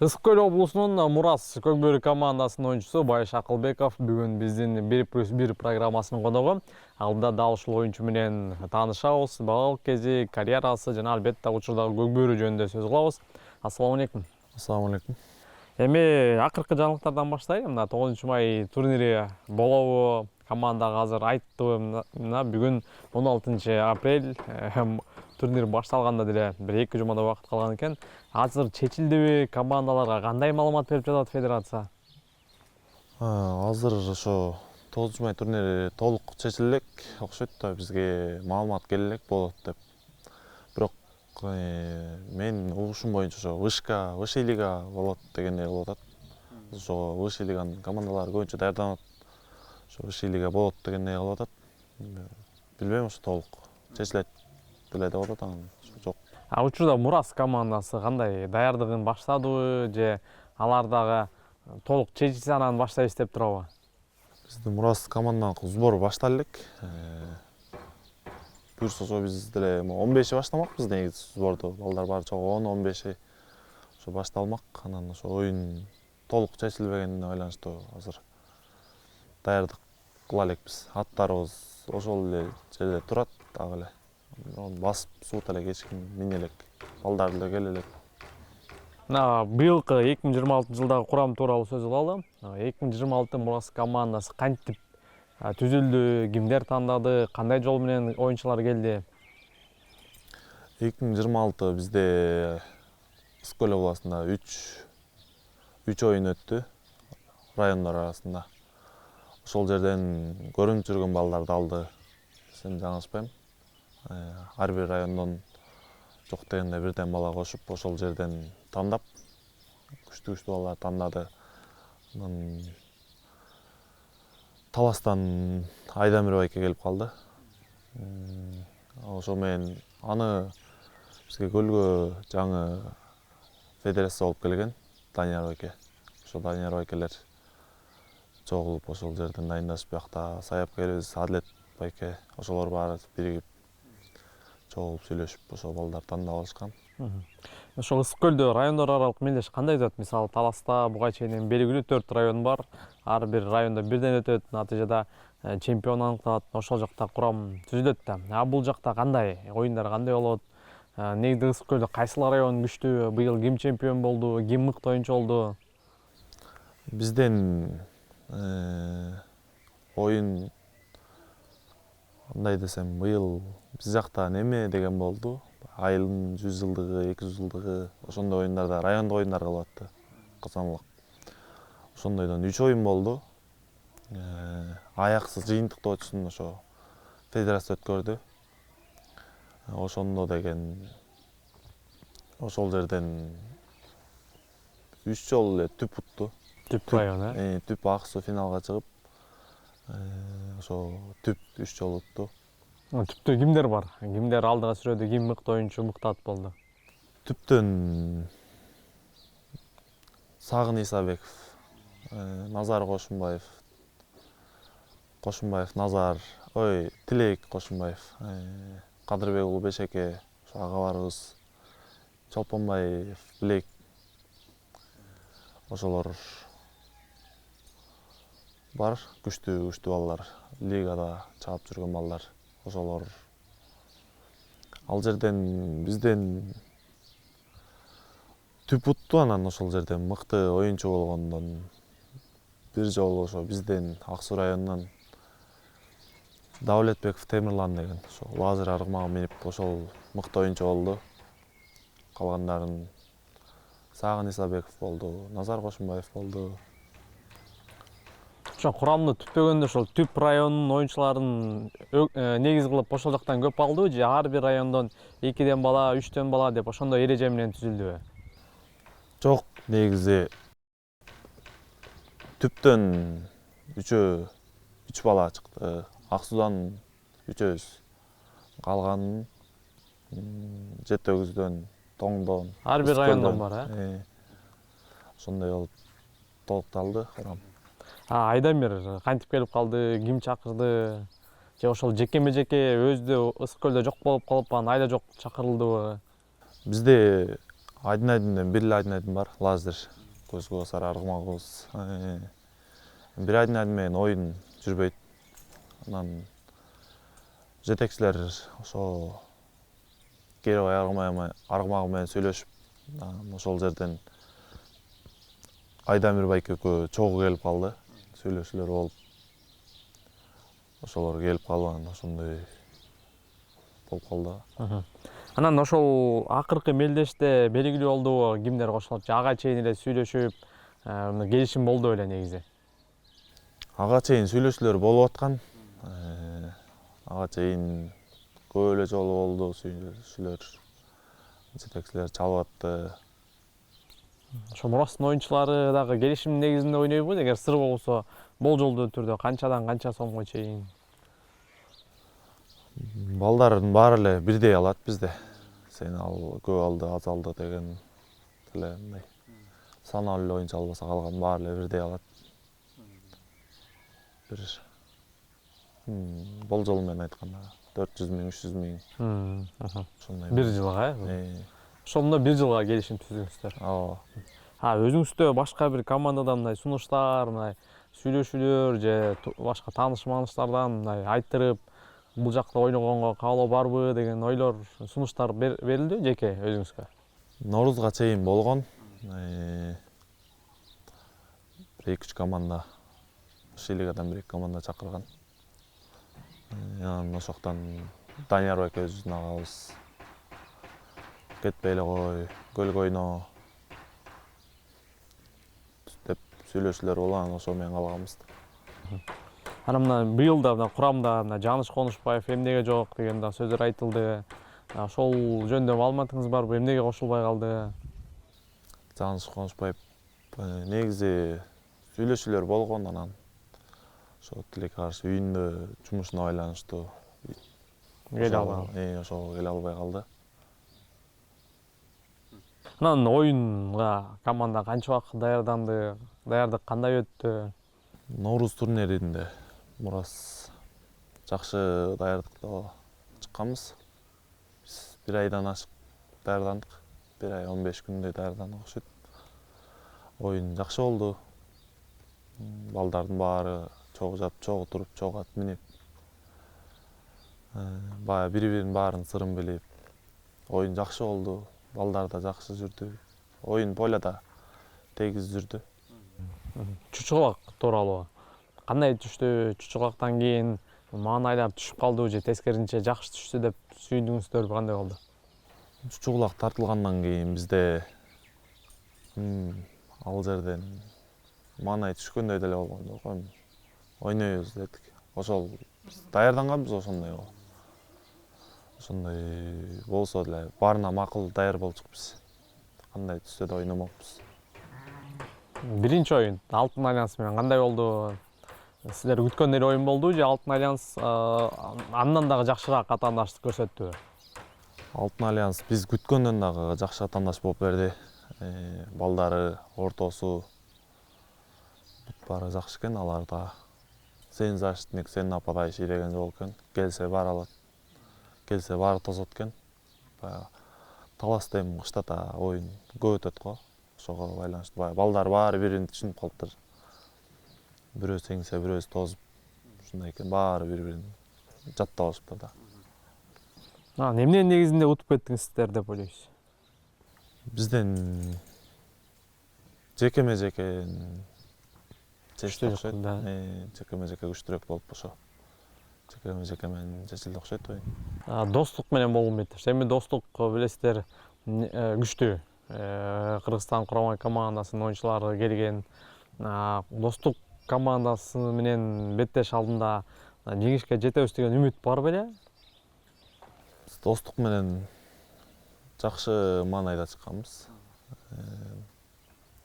Ысык Көл облусунун Мурас Көкбөрү командасынын оюнчусу Байыш Акылбеков бүгүн биздин 1+1 программасынын коногу. Алдыда дал ушул оюнчу менен таанышабыз, балалык кези, карьерасы жана албетте учурдагы Көкбөрү жөнүндө сөз кылабыз. Ассаламу алейкум. Ассаламу алейкум. Эми акыркы жаңылыктардан баштайлы. Мына 9 май турнири болобу? Командага азыр айттым. Мына бүгүн 16 апрель турнир башталганда деле бир 2 жумада убакыт калган экен. Азыр чечилдиби? Командаларга кандай маалымат берип жатат федерация? Азыр ошо 9 май турнири толук чечиле элек окшойт да, бизге маалымат келе элек болот деп. Бирок мен угушум боюнча ошо высшая лига болот дегендей кылып атат. Ошо высшая лиганын командалары көбүнчө даярданат. Ошо высшая лига болот дегендей кылып атат. Билбейм, ошо толук чечилет деле деп атат, анан жок. Учурда Мурас командасы кандай даярдыгын баштадыбы же алар дагы толук чечилсе анан баштайбыз деп турабы? Биздин Мурас команданын сбору баштале элек. Буюрса ошо биз деле 15 баштамакпыз негизи сборду. Балдар баары чогуу 10-15 ошо башталмак. Анан ошо оюн толук чечилбегенине байланыштуу азыр даярдык кыла элекпиз. Аттарыбыз ошол эле жерде турат дагы эле. Басып суут элек, эч ким мине элек. Балдар деле келе элек. Мына быйылкы 2026 жылдагы курам тууралуу сөз кылалы. 2026 Мурас командасы кантип түзүлдү, кимдер тандады, кандай жол менен оюнчулар келди? 2026 бизде Ысык Көл областында 3 оюн өттү райондор арасында. Ошол жерден көрүнүп жүргөн балдарды алды, десем жаңылышпайм. Ар бир райондон жок дегенде бирден бала кошуп, ошол жерден тандап, күчтүү балдар тандады. Анан Таластан Айдамир байке келип калды. Ошол менен аны бизге көлгө жаңы федерация болуп келген Данияр байке. Ошо Данияр байкелер чогулуп ошол жерден дайындашып, биякта саяпкерибиз Адлет байке, ошолор баары биригип чогулуп сүйлөшүп, ошол балдар тандап алышкан. Ошол Ысык Көлдө райондор аралык мелдеш кандай өтөт? Мисалы Таласта буга чейин белгилүү 4 район бар. Ар бир райондо бирден өтөт, натыйжада чемпион аныкталат. Ошол жакта курам түзүлөт да. Бул жакта кандай? Оюндар кандай болот? Негизи Ысык Көлдө кайсыл район күчтүү? Быйыл ким чемпион болду? Ким мыкты оюнчу болду? Бизден оюн кандай десем, быйыл биз жакта неме деген болду. Айылдын 100 жылдыгы, 200 жылдыгы, ошондой оюндарда райондук оюндар кылып атты. Казанлык. Ошондойдон 3 оюн болду. Аяксыз жыйынтыктоо өтүшүн ошо федерация өткөрдү. Ошондо деген ошол жерден 3 жолу эле түп утту. Түп район, Түп Аксу финалга чыгып, ошо түп 3 жолу утту. Түптө кимдер бар? Кимдер алдыга сүрөдү? Ким мыкты оюнчу, мыкты ат болду? Түптөн Сагын Исабеков, Назар Кошунбаев, Назар, Тилек Кошунбаев, Кадырбек уулу Бешеке, ошо ага барыбыз, Чолпонбаев Билек, ошолор бар, күчтүү балдар, лигада чаап жүргөн балдар, ошолор. Ал жерден бизден түп утту, анан ошол жерден мыкты оюнчу болгондон бир жолу ошо бизден Аксу районунан Давлетбеков Темирлан деген ошо лазер аргымага минип ошол мыкты оюнчу болду. Калгандарын Сагын Исабеков болду, Назар Кошунбаев болду. Ошо курамды түптөгөндө ошол түп районунун оюнчуларын негиз кылып ошол жактан көп алдыбы же ар бир райондон 2ден бала, 3дөн бала деп ошондой эреже менен түзүлдүбү? Жок, негизи түптөн 3 бала чыкты. Аксудан 3өбүз. Калганын Жетөгүздөн, Тоңдон, Ар бир райондон бар, ошондой болуп толукталды курам. Айдамир кантип келип калды? Ким чакырды? Же ошол жекеме-жеке өзү Ысык Көлдө жок болуп калып, анан айда жок чакырылдыбы? Бизде айдын бир эле айдын бар, лазер көзгө басар аргымагыбыз. Бир айдын менен оюн жүрбөйт. Анан жетекчилер ошо керебай аргымагы менен сүйлөшүп, ошол жерден Айдамир байке экөө чогуу келип калды. Сүйлөшүүлөр болуп, ошолор келип калган, ошондой болуп калды. Анан ошол акыркы мелдеште белгилүү болдубу кимдер кошулат? Ага чейин эле сүйлөшүп, келишим болду беле негизи. Ага чейин сүйлөшүүлөр болуп аткан. Ага чейин көп эле жолу болду сүйлөшүүлөр. Жетекчилер чалып атты. Ошо Мурастын оюнчулары дагы келишим негизинде ойнойбу? Эгер сыр болсо, болжолдуу түрдө канчадан канча сомго чейин? Балдардын баары эле бирдей алат бизде. Сен ал көп алды, аз алды деген эле мындай саналуу эле оюнчу албаса калган баары эле бирдей алат. Бир болжол менен айтканда 400 000, 300 000. Ошондой. Бир жылга, Ошондо бир жылга келишим түздүңүздөр. Ооба. Өзүңүздө башка бир командадан мындай сунуштар, мындай сүйлөшүүлөр же башка тааныш-мааныштардан мындай айттырып, бул жакта ойногонго каалоо барбы деген ойлор, сунуштар берилди жеке өзүңүзгө? Ноорузга чейин болгон. Бир 2-3 команда, Шилигадан бир 2 команда чакырган. Анан ошоктон Данияр байке өзүбүздүн агабыз кетпей эле кой, көлгө ойно деп сүйлөшүүлөр болгон, ошо менен калганбыз. Анан мына быйыл да курамда Жаныш Конушбаев эмнеге жок деген да сөздөр айтылды. Ошол жөнүндө маалыматыңыз барбы? Эмнеге кошулбай калды? Жаныш Конушбаев негизи сүйлөшүүлөр болгон, анан ошо тилекке каршы үйүндө жумушуна байланыштуу Келе албай. ошого келе албай калды. Анан оюнга команда канча убакыт даярданды? Даярдык кандай өттү? Норуз турниринде Мурас жакшы даярдыкта чыкканбыз. Биз бир айдан ашык даярдандык. 1 ай 15 күндөй даярдандык окшойт. Оюн жакшы болду. Балдардын баары чогуу жатып, чогуу туруп, чогуу ат минип, баягы бири-биринин баарын сырын билип, оюн жакшы болду. Балдар да жакшы жүрдү. Оюн поляда тегиз жүрдү. Чучугак тууралуу кандай түштү? Чучугактан кийин маанайлар түшүп калдыбы же тескерисинче жакшы түштү деп сүйүндүңүздөрбү, кандай болду? Чучугулак тартылгандан кийин бизде ал жерден маанай түшкөндөй деле болгон жок. Ойнойбуз дедик. Ошол даярданганбыз ошондой. Ошондой болсо деле баарына макул даяр болчукпуз. Кандай түстө да ойномокпуз. Биринчи оюн Алтын Альянс менен кандай болду? Силер күткөн эле оюн болду же Алтын Альянс андан дагы жакшыраак атаандаштык көрсөттүбү? Алтын Альянс биз күткөндөн дагы жакшы атаандаш болуп берди. Балдары, ортосу баары жакшы экен. Алар да сен защитник, сен нападающий деген жол экен. Келсе баары алат. Келсе баары тосот экен. Баягы таласта эми кыштата оюн көп өтөт го. Ошого байланыштуу баягы балдар баары бирин түшүнүп калыптыр. Бирөө сеңсе, бирөөсү тосуп, ушундай экен. Баары бири-бирин жаттап алышыптыр да. Эмненин негизинде утуп кеттиңиздер деп ойлойсуз? Бизден жекеме-жеке Күчтүү окшойт да. Жекеме-жеке күчтүүрөөк болуп ошо. Жекеме-жеке менен чечилди окшойт оюн. Достук менен болгон бетир. Эми достук билесиздер күчтүү. Кыргызстан курама командасынын оюнчулары келген. Достук командасы менен беттеш алдында жеңишке жетебиз деген үмүт бар беле? Достук менен жакшы маанайда чыкканбыз.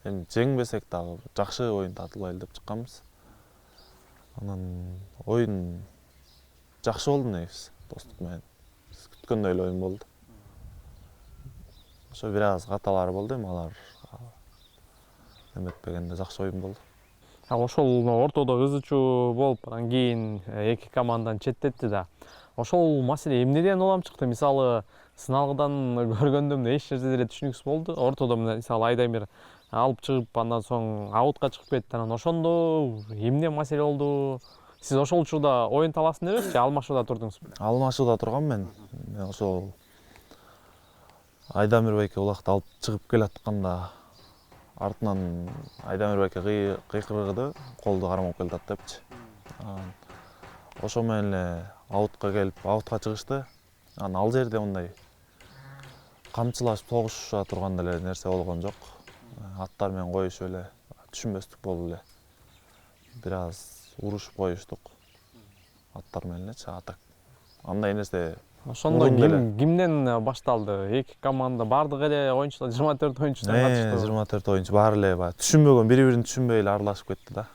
Эми жеңбесек дагы жакшы оюн тартылайлы деп чыкканбыз. Анан оюн жакшы болду негизи достук менен. Биз күткөндөй эле оюн болду. Ошо бир аз каталары болду, эми алар эметпегенде жакшы оюн болду. Ошол ортодо кызычуу болуп, анан кийин эки команданын четтетти да. Ошол маселе эмнеден улам чыкты? Мисалы, сыналгыдан көргөндө мына эч нерсе деле түшүнүксүз болду. Ортодо мына мисалы айдан бир алып чыгып андан соң аутка чыгып кетти. Анан ошондо эмне маселе болду? Сиз ошол учурда оюн талаасында эмеспи, алмашууда турдуңузбу? Алмашууда тургам мен. Ошол Айдамир байке улакты алып чыгып келатканда артынан Айдамир байке кыйкырды, колду кармап келатат депчи. Ошо менен эле аутка келип, аутка чыгышты. Анан ал жерде мындай камчылашып согушуша турган деле нерсе болгон жок. Аттар менен коюшуп эле түшүнбөстүк болуп эле бир аз урушуп коюштук. Аттар менен элечи, атак. Андай нерсе Ошондо кимден башталды? Эки команда бардык эле оюнчулар 24 оюнчудан катышты. 24 оюнчу баары эле баягы түшүнбөгөн, бири-бирин түшүнбөй эле аралашып кетти да.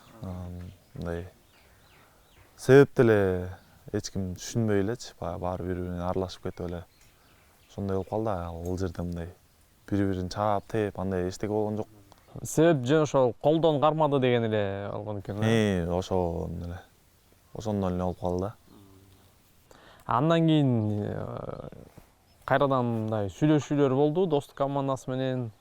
Мындай себеп деле эч ким түшүнбөй элечи, баары бири-бирине аралашып кетип эле ошондой болуп калды. Ал жерде мындай бири-бирин чаап, тээп андай эчтеке болгон жок. Себеп же ошол колдон кармады деген эле болгон экен. Ошондон эле болуп калды. Андан кийин кайрадан мындай сүйлөшүүлөр болду достук командасы менен.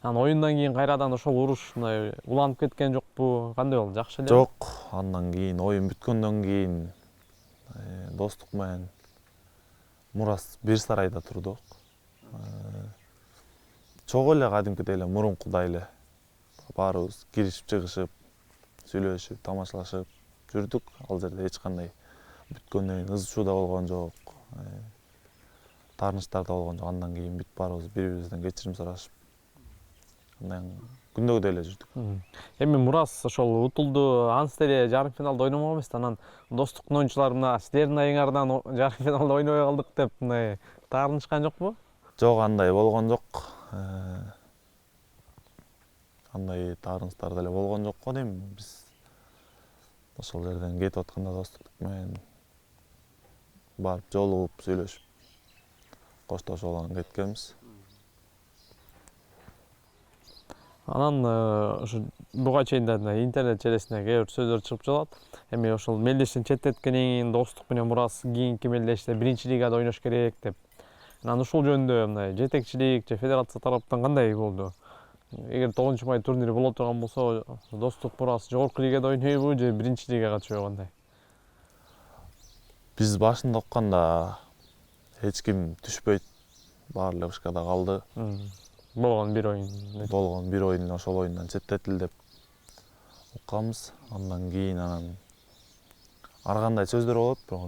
Анан оюндан кийин кайрадан ошол уруш мындай уланып кеткен жокпу? Кандай болду? Жакшы эле? Жок, андан кийин оюн бүткөндөн кийин достук менен Мурас бир сарайда турдук. Чогуу эле кадимкидей эле мурункудай эле баарыбыз киришип чыгышып, сүйлөшүп, тамашалашып жүрдүк. Ал жерде эч кандай бүткөндөн кийин ызы чуу да болгон жок, таарынычтар да болгон жок. Андан кийин бүт баарыбыз бири-бирибизден кечирим сурашып, андан күндөгүдөй эле жүрдүк. Эми Мурас ошол утулду, анс деле жарым финалда ойномок эмес. Анан достуктун оюнчулары мына силердин айыңардан жарым финалда ойнобой калдык деп мындай таарынышкан жокпу? Жок, андай болгон жок. Андай таарынычтар деле болгон жок го дейм. Биз ошол жерден кетип атканда достук менен барып жолугуп, сүйлөшүп, коштошуп анан кеткенбиз. Анан ошо буга чейин да интернет желесине кээ бир сөздөр чыгып жатат. Эми ошол мелдештен четтеткенден кийин достук менен Мурас кийинки мелдеште биринчи лигада ойнош керек деп. Анан ушул жөнүндө мындай жетекчилик же федерация тараптан кандай болду? Эгер 9 май турнири боло турган болсо, достук Мурас жогорку лигада ойнойбу же биринчи лигага түшөбү кандай? Биз башында укканда эч ким түшпөйт, баары эле вышкада калды. Болгон бир оюн. Болгон бир оюн ошол оюндан четтетилди деп укканбыз. Андан кийин ар кандай сөздөр болот, бирок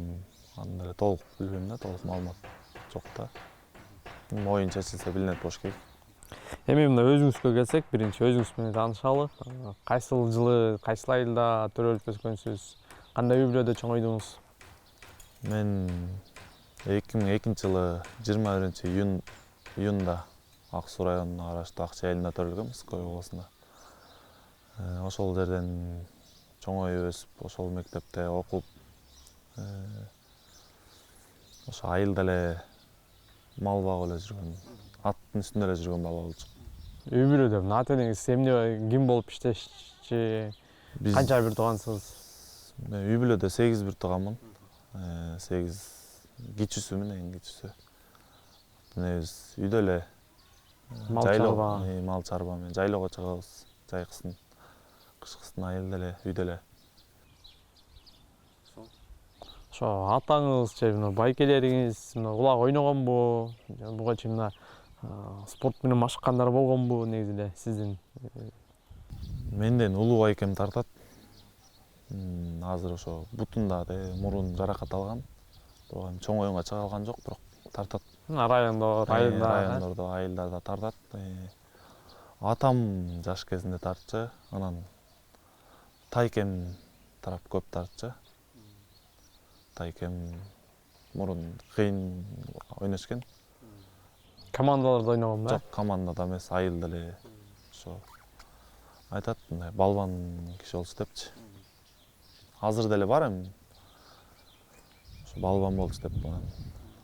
аны деле толук билбейм да, толук маалымат жок да. Оюн чечилсе билинет болуш керек. Эми мына өзүңүзгө келсек, биринчи өзүңүз менен таанышалы. Кайсыл жылы, кайсыл айылда төрөлүп өскөнсүз? Кандай үй бүлөдө чоңойдуңуз? Мен 2002 жылы 21 июнда Ак Суу районуна караштуу Акчы айылында төрөлгөм, Ысык-Көл облусунда. Ошол жерден чоңоюп өсүп, ошол мектепте окуп, ошо айылда эле мал багып эле жүргөн, аттын үстүндө эле жүргөн бала болчук. Үй бүлөдө ата энеңиз эмне ким болуп иштешчи? Канча бир туугансыз? Мен үй бүлөдө 8 бир тууганмын. 8 кичүүсүмүн, эң кичүүсү. Биз үйдө эле мал чарба менен жайлоого чыгабыз. Жайкысын, кышкысын айылда эле, үйдө эле. Ошо атаңыз же байкелериңиз улак ойногонбу? Буга чейин спорт менен машыккандар болгонбу негизи эле сиздин? Менден улуу байкем тартат. Азыр ошо бутунда мурун жаракат алган. Бирок чоң оюнга чыга алган жок, бирок тартат. Райондордо, айылдарда тартат. Атам жаш кезинде тартчу, анан тайкем тарап көп тартчу. Тайкем мурун кыйын ойношкен. Командаларда ойногонбу? Жок, командада эмес, айылда эле. Ошо айтат, мындай балбан киши болчу депчи. Азыр деле бар эми. Ошо балбан болчу деп.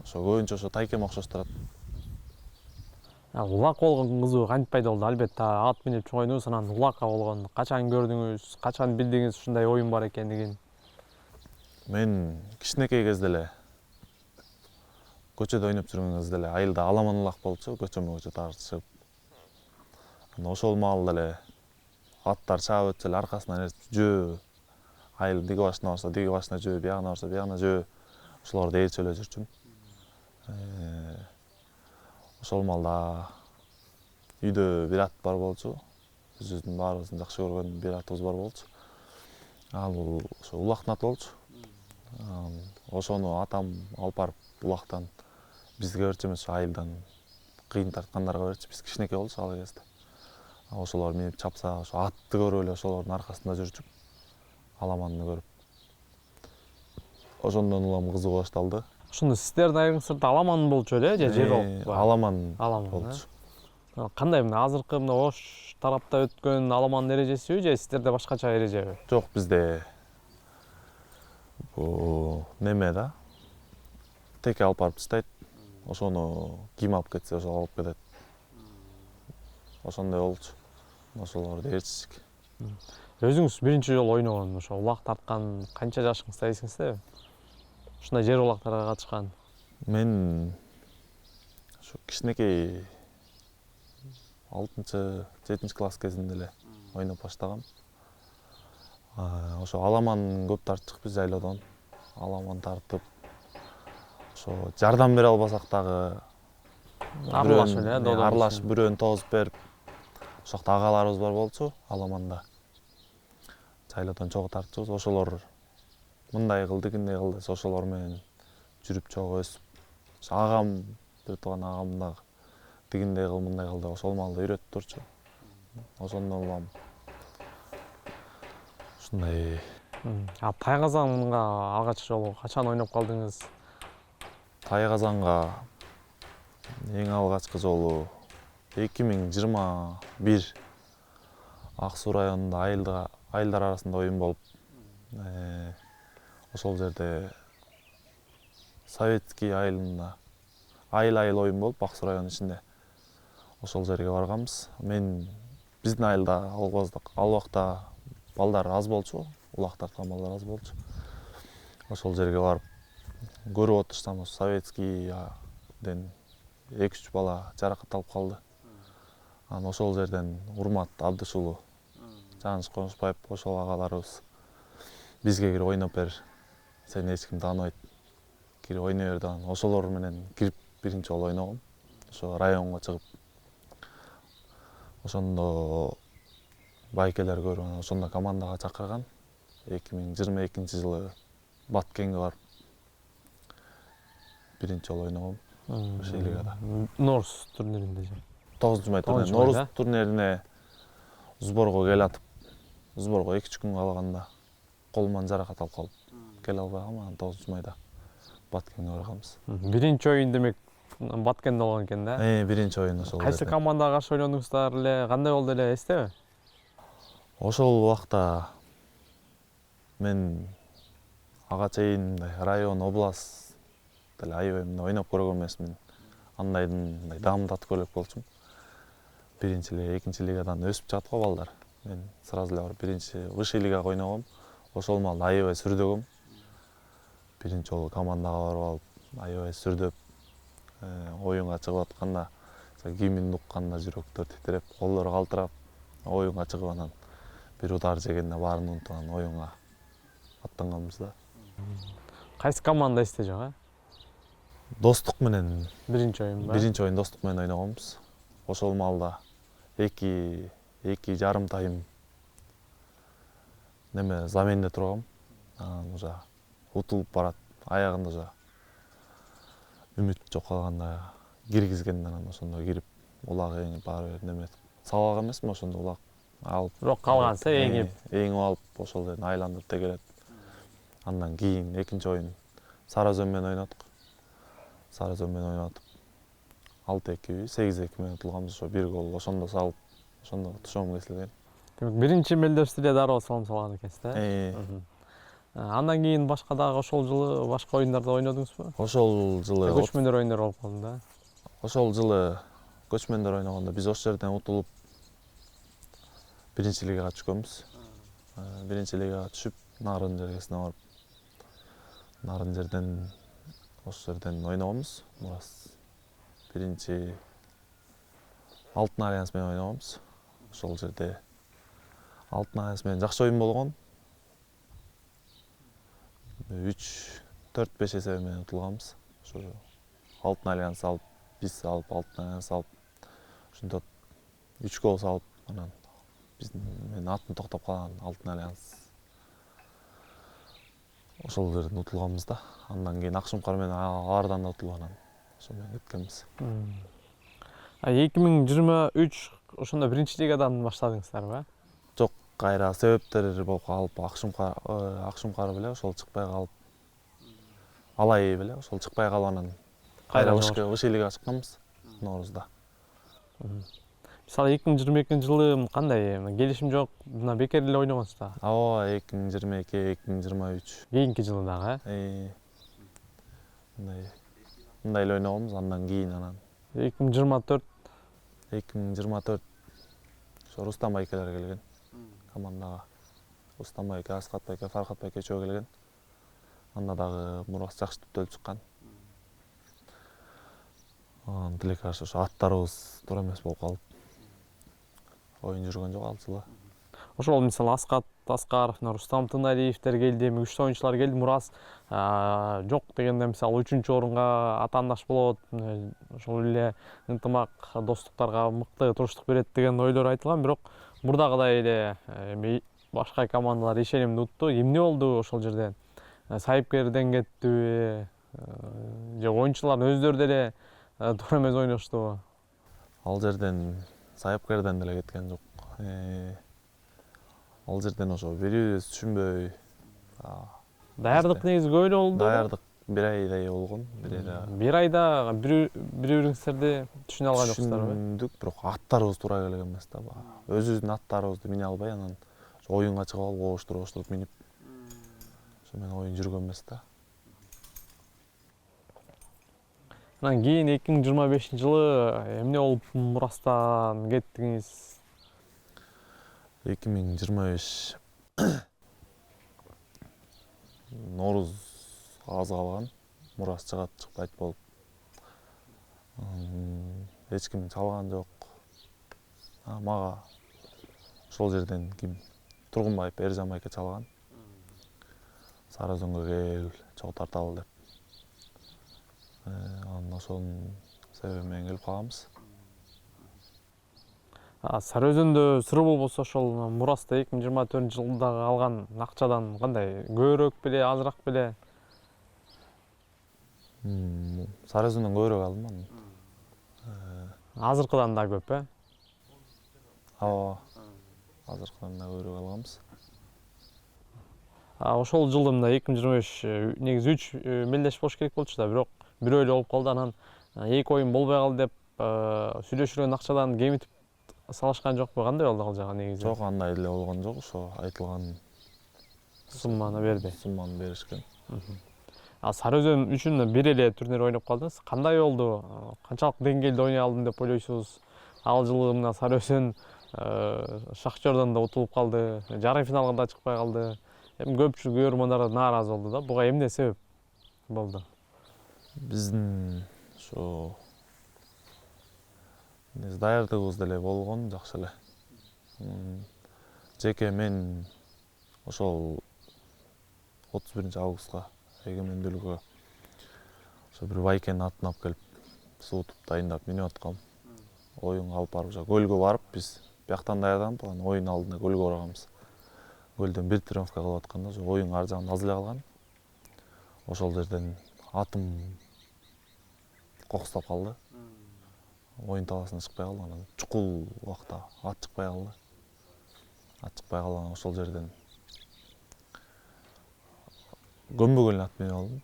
Ошо көбүнчө ошо тайкем окшоштурат. Улак болгон кызыгуу кантип пайда болду? Албетте ат минип чоңойдуңуз, анан улакка болгон качан көрдүңүз, качан билдиңиз ушундай оюн бар экендигин? Мен кичинекей кезде эле көчөдө ойноп жүргөн кезде эле айылда аламан улак болчу, көчөмө көчө тартышып. Ошол маалда эле аттар чаап өтсө эле аркасынан ертип жөө, айыл диги башына барса диги башына жөө, биягына барса биягына жөө, ошолорду ээрчип эле жүрчүмүн. Ошол маалда үйдө бир ат бар болчу. Биздин баарыбыздын жакшы көргөн бир атыбыз бар болчу. Ал ошо улактын аты болчу. Ошону атам алып барып улактан бизге берчү эмес, айылдан кыйын тарткандарга берчү. Биз кичинекей болчу ал кезде. Ошолор минип чапса, ошо атты көрүп эле ошолордун аркасында жүрчүп, аламанды көрүп. Ошондон улам кызыгуу башталды. Ошондо сиздердин айылыңызда аламан болчу эле же жер болуп? Аламан Аламан болчу. Кандай мына азыркы мына Ош тарапта өткөн аламандын эрежесиби же сиздерде башкача эрежеби? Жок, бизде бул неме да. Теке алып барып тастайт. Ошону ким алып кетсе, ошол алып кетет. Ошондой болчу. Ошолорду ээрчиштик. Өзүңүз биринчи жолу ойногон ошо улак тарткан канча жашыңызда эсиңиздеби? Ушундай жер улактарга катышкан. Мен ошо кичинекей 6-7 класс кезинде эле ойноп баштагам. Ошо аламан көп тарттык биз жайлоодон. Аламан тартып, ошо жардам бере албасак дагы Аралашып эле, аралашып бирөөнү тоозуп берип, ошол жакта агаларыбыз бар болчу аламанда. Жайлоодон чогуу тартчубуз. Ошолор мындай кыл, тигиндей кыл десе, ошолор менен жүрүп чогуу өсүп, агам, бир тууган агам дагы тигиндей кыл, мындай кыл деп ошол маалда үйрөтүп турчу. Ошондон улам ушундай. Тайгазанга алгач жолу качан ойноп калдыңыз? Тайгазанга эң алгачкы жолу 2021 Ак Суу районунда айылдар арасында оюн болуп, ошол жерде Советский айылында айыл оюн болуп, Ак Суу районунун ичинде. Ошол жерге барганбыз. Биздин айылда ал убакта балдар аз болчу, улак тарткан балдар аз болчу. Ошол жерге барып көрүп отурсам, Советскийден 2-3 бала жаракат алып калды. Анан ошол жерден Урмат Абдыш уулу, Жааныш Конушбаев ошол агаларыбыз бизге кирип ойноп бер, сени эч ким тааныбайт, кирип ойной бер деп, ошолор менен кирип биринчи жолу ойногом. Ошо районго чыгып, ошондо байкелер көрүп, ошондо командага чакырган. 2022-жылы Баткенге барып биринчи жолу ойногом. Лигада. Норус турниринде же. 9-май турниринде. Норус турнирине сборго келатып, сборго 2-3 күн калганда колуман жаракат алып калып келе албай калдым. Анан 9-майда Баткенге барганбыз. Биринчи оюн демек Баткенде болгон экен да? Биринчи оюн ошол. Кайсы командага каршы ойнодуңуздар эле, кандай болду эле, эстеби? Ошол убакта мен ага чейин район, область деле аябай ойноп көргөн эмесмин. Андайдын даамдатып көрө элек болчумун. Биринчи эле, экинчи лигадан өсүп чыгат го балдар. Мен сразу эле барып биринчи высший лигага ойногом. Ошол маалда аябай сүрдөгөм. Биринчи жолу командага барып алып, аябай сүрдөп, оюнга чыгып атканда, гимнди укканда жүрөктөр титиреп, колдор калтырап, оюнга чыгып анан бир удар жегенде баарын унутуп анан оюнга аттанганбыз да. Кайсы команда эсте жок, Достук менен Биринчи оюн ба? биринчи оюн Достук менен ойногонбуз. Ошол маалда 2 жарым тайм неме заменде тургам. Анан уже утулуп барат, аягында уже үмүт жок калганда киргизген, анан ошондо кирип улак эңип баары бир неме сабак эмесмин, ошондо улак алып. Бирок калгансы эңип алып ошол жерден айландырып тегелет. Андан кийин экинчи оюн Сары Өзөн менен ойнодук. Сары Өзөн менен ойнотуп 6-2, 8-2 менен утулганбыз. Ошо бир гол ошондо салып, ошондо тушоом кесилген. Демек биринчи мелдешти эле дароо салым салган экенсиз да? Андан кийин башка дагы ошол жылы башка оюндарда ойнодуңузбу? Ошол жылы Көчмөндөр оюндар болуп калды да. Ошол жылы көчмөндөр ойногондо биз ошол жерден утулуп биринчи лигага түшкөнбүз. Биринчи лигага түшүп, Нарын жергесине барып, Нарын жерден ошол жерден ойногонбуз. Мурас биринчи Алтын Альянс менен ойногонбуз. Ошол жерде Алтын Альянс менен жакшы оюн болгон. 3-4-5 эсеби менен утулганбыз. Ошо Алтын Альянс алып, биз алып, Алтын Альянс алып, ошондо 3 гол салып, анан менин атым токтоп калган Алтын Альянс. Ошол жерден утулганбыз да. Андан кийин Акшумкар менен алардан да утулуп анан ошол менен кеткенбиз. 2023 ошондо биринчи лигадан баштадыңыздарбы? Жок, кайра себептер болуп калып, Акшумкар беле ошол чыкпай калып, Алай беле ошол чыкпай калып анан кайра Высшая лига чыкканбыз Ноорузда. Мисалы 2022-жылы кандай? Келишим жок, мына бекер эле ойногонсуздар. Ооба, 2022-2023. Кийинки жылы дагы. Мындай эле ойногонбуз, андан кийин анан 2024 ошо Рустам байкелер келген командага. Рустам байке, Аскат байке, Фархат байке үчөө келген. Анда дагы Мурас жакшы түптөлүп чыккан. Анан тилекке каршы ошо аттарыбыз туура эмес болуп калып, оюн жүргөн жок ал жылы. ошол мисалы Аскат Аскаров, Рустам Тыналиевдер келди, күчтүү оюнчулар келди. Мурас жок дегенде мисалы 3-орунга атаандаш болот, ошол эле ынтымак достуктарга мыкты туруштук берет деген ойлор айтылган. Бирок мурдагыдай эле башка командалар ишенимди утту. Эмне болду ошол жерден? Сайыпкерден кеттиби? Же оюнчулар өздөрү деле туура эмес ойноштубу? Ал жерден Сайыпкерден деле кеткен жок. Ал жерден ошо бирибиз түшүнбөй. Даярдык негизи көп эле болду. Даярдык 1 айдай болгон. 1 айда бири-бириңиздерди түшүнө алган жоксуздарбы? Түшүндүк, бирок аттарыбыз туура келген эмес да. Өзүбүздүн аттарыбызды мине албай, анан оюнга чыгып алып обуштуруп минип, ошо менен оюн жүргөн эмес да. Анан кийин 2025-жылы эмне болуп Мурастан кеттиңиз? 2025 Норуз аз калган. Мурас чыгат чыкпайт болуп. Эч ким чалган жок. Мага ошол жерден ким? Тургунбаев Эржан байке чалган. Сары Өзөнгө кел, чогуу тарталы деп. Анан ошонун себеби менен келип калганбыз. Сары Өзөндө сыры болбосо ошол Мураста 2024-жылдагы алган акчадан кандай? Көбүрөөк беле, азыраак беле? Сары Өзөндөн көбүрөөк алдым анан. Азыркыдан да көп, Ооба. Азыркыдан да көбүрөөк алганбыз. Ошол жылы мына 2025 негизи 3 мелдеш болуш керек болчу да, бирок бирөө эле болуп калды. Анан 2 оюн болбой калды деп сүйлөшүлгөн акчадан кемитип салышкан жокпу? Кандай болду ал жагы негизи? Жок, андай эле болгон жок. Ошо айтылган Сумманы берди. Сумманы беришкен. Сары Өзөн үчүн бир эле турнир ойноп калдыңыз. Кандай болду? Канчалык деңгээлде ойной алдым деп ойлойсуз? Ал жылы мына Сары Өзөн Шахтердон да утулуп калды, жарым финалга да чыкпай калды. Эми көпчүлүк көрөрмандар нааразы болду да. Буга эмне себеп болду? Биздин ошо даярдыгыбыз деле болгон жакшы эле. Жеке мен ошол 31-августка эгемендүүлүккө ошо бир байкенин атын алып келип, суутуп дайындап минип аткам. Оюнга алып барып, көлгө барып, биз бияктан даярданып, анан оюн алдында көлгө барганбыз. Көлдөн бир тренировка кылып атканда, ошо оюн ар жагында аз эле калган. Ошол жерден атым кокустап калды. Оюн талаасына чыкпай калды, анан чукул убакта ат чыкпай калды. Ат чыкпай калган ошол жерден көмбөгөн ат минип алдым.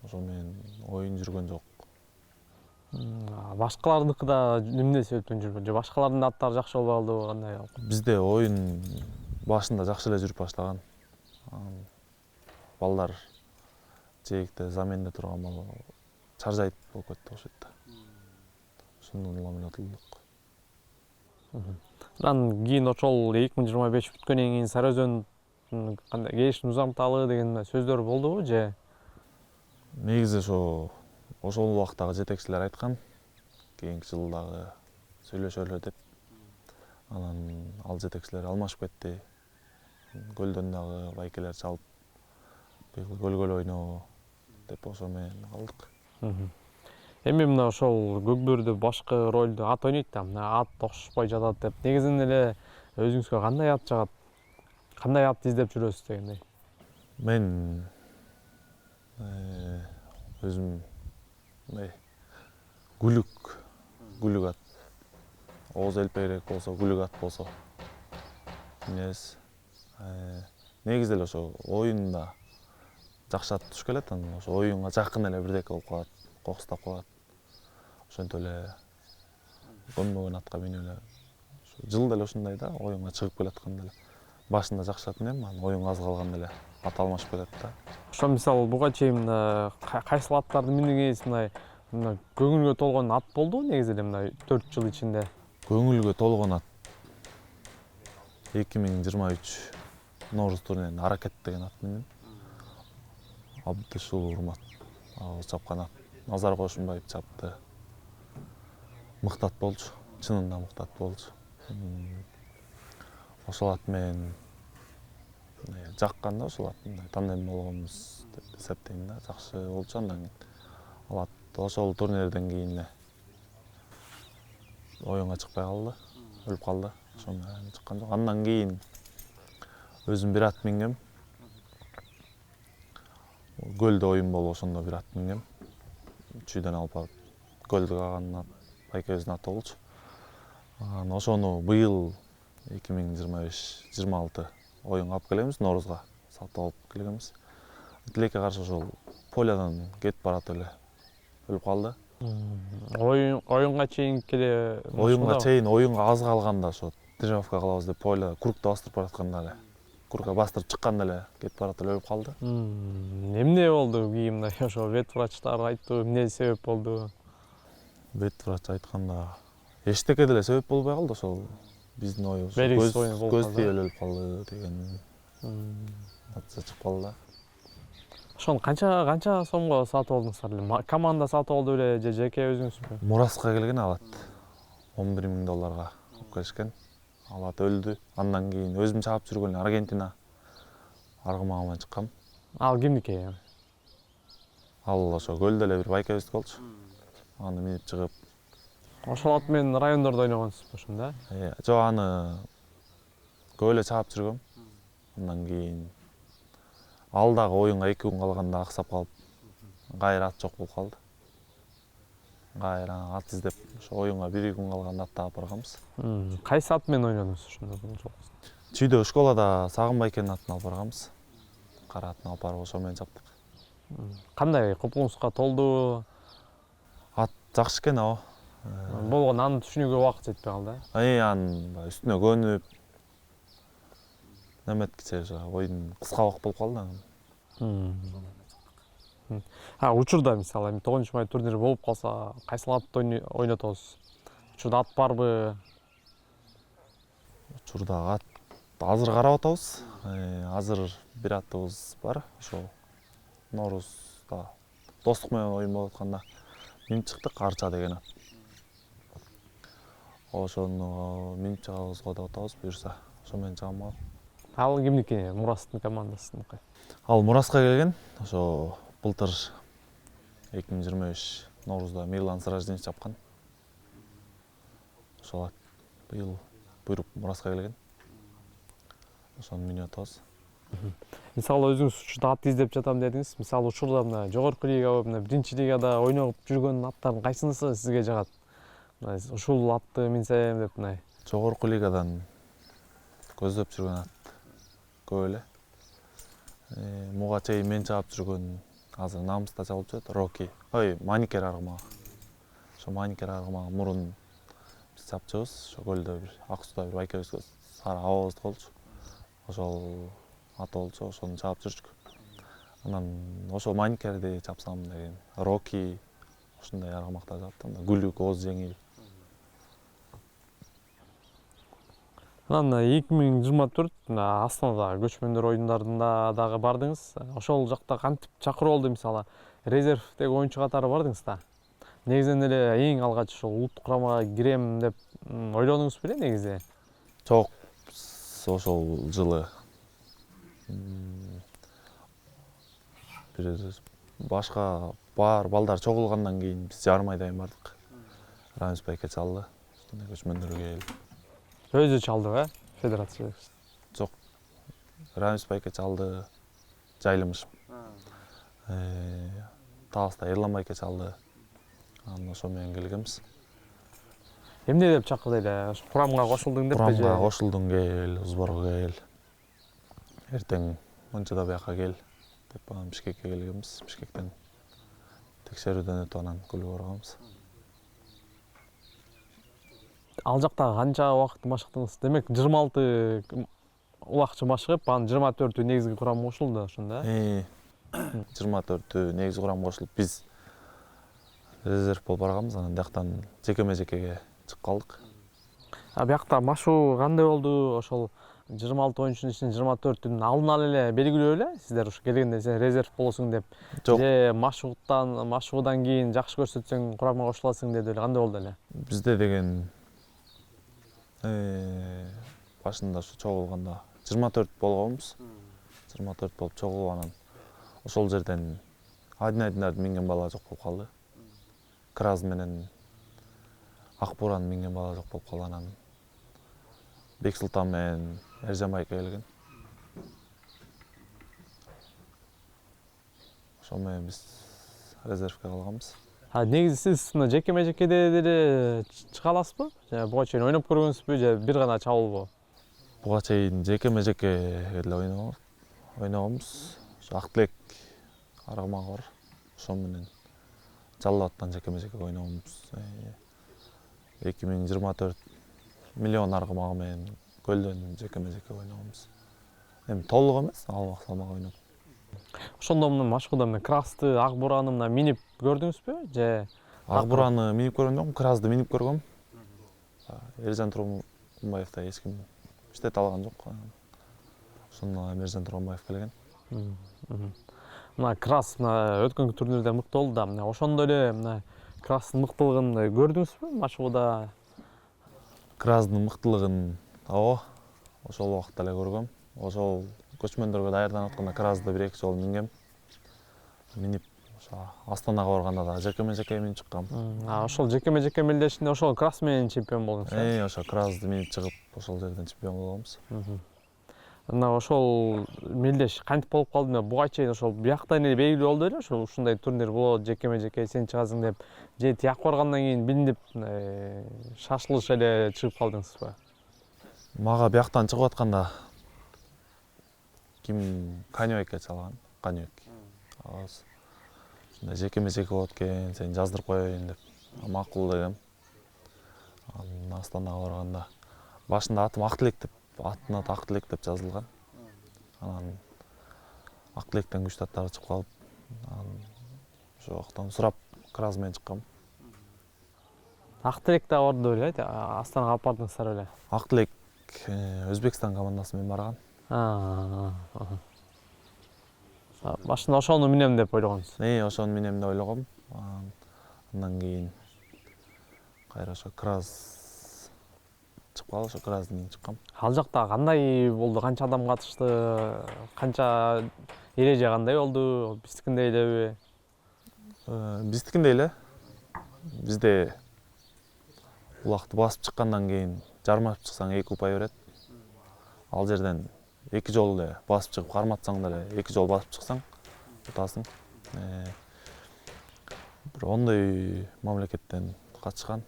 Ошол менен оюн жүргөн жок. Башкалардыкы да эмне себептен жүрбөдү? Же башкалардын аттары жакшы болбой калдыбы, кандай болду? Бизде оюн башында жакшы эле жүрүп баштаган. Балдар жээкте заменде турган бала чаржайт болуп кетти окшойт да. Ошондон улам эле утулдук. Анан кийин ошол 2025 бүткөндөн кийин Сары Өзөн кандай келишим узамталы деген сөздөр болдубу же? негизи ошол убактагы жетекчилер айткан, кийинки жылдагы сүйлөшөлү деп. Анан ал жетекчилер алмашып кетти. Көлдөн дагы байкелер чалып, быйыл көлгө ойноо деп ошо менен калдык. Эми мына ошол көкбөрдө башкы ролду ат ойнойт да, мына ат окшошпой жатат деп. Негизинен эле өзүңүзгө кандай ат жагат? Кандай атты издеп жүрөсүз дегендей? Мен өзүм гүлүк ат. Ооз элпегирээк болсо, гүлүк ат болсо. Эмес. Негизи эле ошо оюнда жакшы ат туш келет, анан ошо оюнга жакын эле бирдеке болуп калат, кокустап калат. Ошентип эле көнбөгөн атка минип эле жылда эле ушундай да, оюнга чыгып келатканда эле. Башында жакшы ат минем, анан оюнга аз калганда эле ат алмашып кетет да. Ошо мисалы буга чейин мына кайсыл аттарды миндиңиз, мына көңүлгө толгон ат болдубу негизи эле мына 4 жыл ичинде? Көңүлгө толгон ат 2023 Норуз турниринде Аракет деген ат минем. Абдышул Урмат чапкан ат. Назар Кошунбаев чапты. Мыкты ат болчу, чынында мыкты ат болчу. Ошол ат менен жаккан да, ошол ат тандем болгонбуз деп эсептейм да, жакшы болчу. Андан кийин ал ат ошол турнирден кийин оюнга чыкпай калды, өлүп калды. Ошол менен чыккан жок. Андан кийин өзүм бир ат мингем. Көлдө оюн болуп ошондо бир ат мингем. Чүйдөн алып барып көлдө калган ат байкебиздин аты болчу. Анан ошону быйыл 2025-26 оюнга алып келебиз, Норузга сатып алып келгенбиз. Тилекке каршы ошол полядан кетип баратып эле өлүп калды. Оюнга чейинки эле Оюнга чейин, оюнга аз калганда ошо тренировка кылабыз деп поля курукта бастырып баратканда эле, курукка бастырып чыкканда эле кетип баратып эле өлүп калды. Эмне болду кийин мындай ошо вет врачтар айтты, эмне себеп болду? Вет врач айтканда эчтеке деле себеп болбой калды, ошол биздин ой көз тиеп эле өлүп калды деген натыйжа чыгып калды да. Ошону канча сомго сатып алдыңыздар эле? Команда сатып алды беле же жеке өзүңүзбү? Мураска келген ал ат $11.000 алып келишкен. Ал ат өлдү. Андан кийин өзүм чаап жүргөн Аргентина аргымагыма чыккам. Ал кимдики? Ал ошо көлдө эле бир байкебиздики болчу. Аны минип чыгып. Ошол ат менен райондордо ойногонсузбу ошондо? Жок, аны көп эле чаап жүргөм. Андан кийин ал дагы оюнга 2 күн калганда аксап калып, кайра ат жок болуп калды. Кайра ат издеп, ошо оюнга 1 күн калганда ат таап барганбыз. Кайсы ат менен ойнодуңуз ошондо? Чүйдө школада Сагын Байкенин атын алып барганбыз. Кара атын алып барып ошо менен чаптык. Кандай купуңузга толду? Ат жакшы экен ау. Болгону аны түшүнүүгө убакыт жетпей калды. Анын үстүнө көнүп неметкиче оюн кыска убакыт болуп калды анан. Учурда мисалы эми 9-май турнири болуп калса, кайсыл атты ойнотобуз? Учурда ат барбы? Учурда ат азыр карап атабыз. Азыр бир атыбыз бар, ошо Норузда достук менен оюн болуп атканда минип чыктык, Арча деген ат. Ошону минип чыгабызго деп атабыз, буюрса ошо менен чыгам болот. Ал кимдики? Мурастын командасыныкы. Ал Мураска келген, ошо былтыр 2023 Норузда Мирлан Сраждинов чапкан. Ошол ат быйыл буйруп Мураска келген. Ошону минип атабыз. Мисалы өзүңүз учурда ат издеп жатам дедиңиз. Мисалы учурда мына жогорку лига, мына биринчи лигада ойноп жүргөн аттардын кайсынысы сизге жагат? Ушул атты минсем деп мындай. Жогорку лигадан көздөп жүргөн ат көп эле. Муга чейин мен чаап жүргөн, азыр намыста чабылып жүрөт, Роки. Маникер аргымагы. Ошо Маникер аргымагы мурун биз чапчубуз. Ошо көлдө бир ак сууда бир байкебиз сары абабызды болчу. Ошол ат болчу, ошону чаап жүрчүк. Анан ошол Маникерди чапсам деген, Роки ушундай аргымактар чаптым да, Гүлүк, Оз жеңил. Анан 2024 Астанада көчмөндөр оюндарында дагы бардыңыз. Ошол жакта кантип чакыруу болду мисалы? резервдеги оюнчу катары бардыңыз да. Негизинен эле эң алгач ошол улуттук курамага кирем деп ойлонуңуз беле негизи? Жок, ошол жылы бир башка бар балдар чогулгандан кийин биз жарым айдан бардык. Рамис байке чалды. Ошондой көчмөндөр келип. Өзү чалды, федерация. Жок. Рамис байке чалды. Жайлымышым. Таласта Эрлан байке чалды. Анан ошо менен келгенбиз. Эмне деп чакырды эле? Ошо курамга кошулдуң деп же? Курамга кошулдуң кел, сборго кел. Эртең мончада бияка кел деп анан Бишкекке келгенбиз. Бишкектен текшерүүдөн өтүп анан клубга барганбыз. Ал жакта канча убакыт машыктыңыз? Демек 26 улакчы машыгып, анан 24 негизги курамга кошулду ошондо. 24 негизги курамга кошулуп биз резерв болуп барганбыз. Анан бияктан жекеме-жекеге чыгып калдык. Биякта машыгуу кандай болду? Ошол 26 оюнчунун ичинен 24-үн алдын эле белгилөө эле сиздер ушу келгенде сен резерв болосуң деп. Жок. Же машыгуудан кийин жакшы көрсөтсөң курамга кошуласың деди эле. Кандай болду эле? Бизде деген башында ушу чогулганда 24 болгонбуз. 24 болуп чогулуп анан ошол жерден айдын-айдындарды минген бала жок болуп калды. Краз менен Акбураны минген бала жок болуп калды. Анан Бексултан менен Эржан байке келген. Ошол менен биз резервге калганбыз. Негизи сиз мына жекеме-жекеде деле чыга аласызбы? Же буга чейин ойноп көргөнсүзбү же бир гана чабуулбу? Буга чейин жекеме-жеке эле ойногонбуз. Ошо Актилек аргымагы бар. Ошо менен Жалал абадтан жекеме-жеке ойногонбуз. 2024 миллион аргымагы менен Көлдөн жекеме-жеке ойногонбуз. Эми толук эмес, албак салмак ойноп. Ошондо мына машыгууда мына Красты, Акбураны мына минип көрдүңүзбү? Же Акбураны минип көргөн жокмун, Кразды минип көргөм. Эржан Тургунбаевда эч ким иштете алган жок. Ошондо Эржан Тургунбаев келген. Мына Крас мына өткөнкү турнирде мыкты болду да. Мына ошондой эле мына Крастын мыктылыгын көрдүңүзбү машыгууда? Краздын мыктылыгын ооба, ошол убакта эле көргөм. Ошол көчмөндөргө даярданып атканда Кразды бир-эки жолу мингем. Минип ошо Астанага барганда да жекеме-жеке минип чыккам. Ошол жекеме-жеке мелдешинде ошол Крас менен чемпион болдуңуз. Ошо Кразды минип чыгып, ошол жерден чемпион болгонбуз. Мына ошол мелдеш кантип болуп калды? Мына буга чейин ошол бияктан эле белгилүү болду эле ошол ушундай турнир болот, жекеме-жеке сен чыгасың деп. Же тияк баргандан кийин билинип шашылыш эле чыгып калдыңызбы? Мага бияктан чыгып атканда ким Каныбекке чалган, Каныбек. Ушундай жекеме-жеке болот экен, сени жаздырып коеюн деп макул дегем. Анан Астанага барганда башында атым Актилек деп, аттын аты Актилек деп жазылган. Анан Актилектен күчтүү аттар чыгып калып, анан ошол жактан сурап Краз менен чыккам. Актилек да барды беле, Астанага алып бардыңыздар беле? Актилек Өзбекстан командасы менен барган. Башында ошону минем деп ойлогонсуз. Ошону минем деп ойлогом. Андан кийин кайра ошо Краз чыгып калды, ошо Краздын менен чыккам. Ал жакта кандай болду? Канча адам катышты? Канча эреже кандай болду? Биздикиндей элеби? Биздикиндей эле. Бизде улакты басып чыккандан кийин жармашып чыксаң 2 упай берет. Ал жерден 2 жолу эле басып чыгып карматсаң деле 2 жолу басып чыксаң утасың. Бир ондой мамлекеттен катышкан.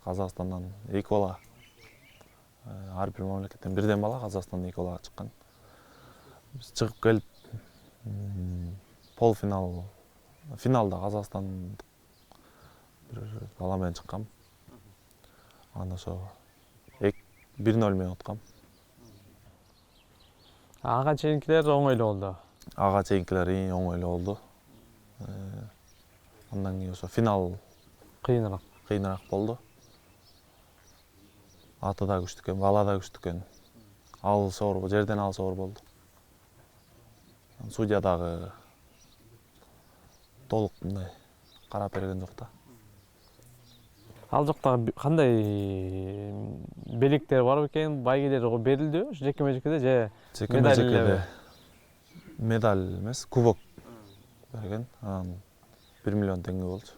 Казакстандан 2 бала. Ар бир мамлекеттен бирден бала, Казакстандан 2 бала чыккан. Биз чыгып келип финалда Казакстан бир бала менен чыккам. Аны ошо 1-0 менен уткам. Ага чейинкилер оңойлуу болду. Ага чейинкилер оңойлуу болду. Андан кийин ошо финал кыйыныраак болду. Аты да күчтүү экен, бала да күчтүү экен. Алыс оор, жерден алыс оор болду. Судья дагы толук мындай карап берген жок да. Ал жакта кандай белектер бар экен, байгелер берилдиби? Жекеме жекеде же Жекеме жекеде медаль эмес, кубок берген. Анан 1 миллион теңге болчу.